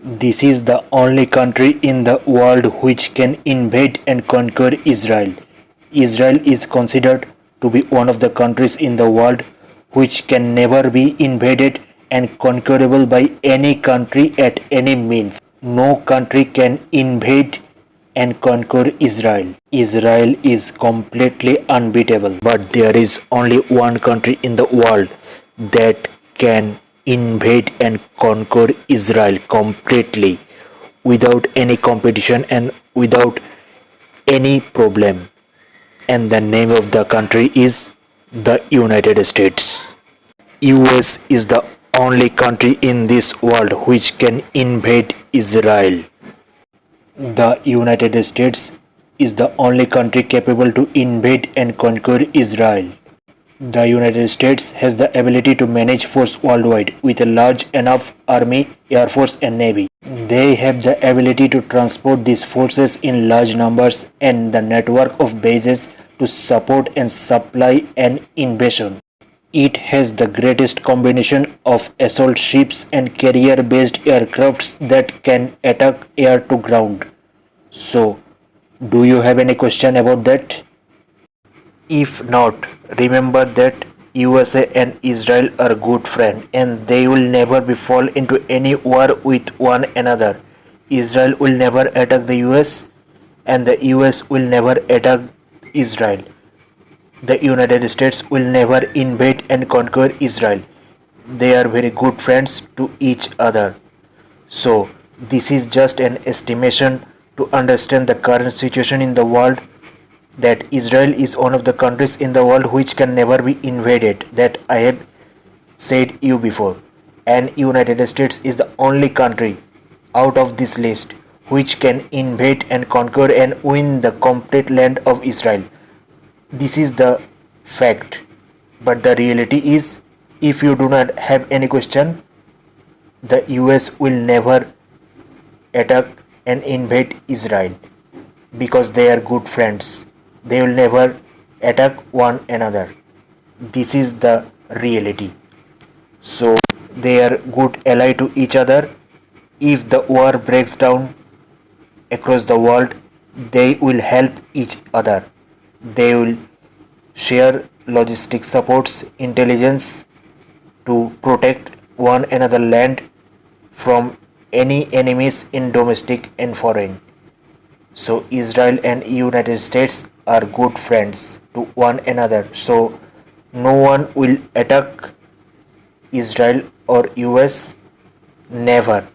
This is the only country in the world which can invade and conquer Israel. Israel is considered to be one of the countries in the world which can never be invaded and conquerable by any country at any means. No country can invade and conquer Israel. Israel is completely unbeatable, but there is only one country in the world that can invade and conquer Israel completely without any competition and without any problem. And the name of the country is the United States. US is the only country in this world which can invade Israel. The United States is the only country capable to invade and conquer Israel. The United States has the ability to manage force worldwide with a large enough army, air force and navy. They have the ability to transport these forces in large numbers and the network of bases to support and supply an invasion. It has the greatest combination of assault ships and carrier-based aircrafts that can attack air to ground. So, do you have any question about that? If not, remember that USA and Israel are good friends and they will never be fall into any war with one another. Israel will never attack the US and the US will never attack Israel. The United States will never invade and conquer Israel. They are very good friends to each other. So, this is just an estimation to understand the current situation in the world, that Israel is one of the countries in the world which can never be invaded, that I have said you before, and United States is the only country out of this list which can invade and conquer and win the complete land of Israel. This is the fact, but the reality is, if you do not have any question, the US will never attack and invade Israel because they are good friends. They will never attack one another. This is the reality. So they are good ally to each other. If the war breaks down across the world, they will help each other. They will share logistic supports, intelligence to protect one another land from any enemies in domestic and foreign. So Israel and United States are good friends to one another. So no one will attack Israel or US. Never.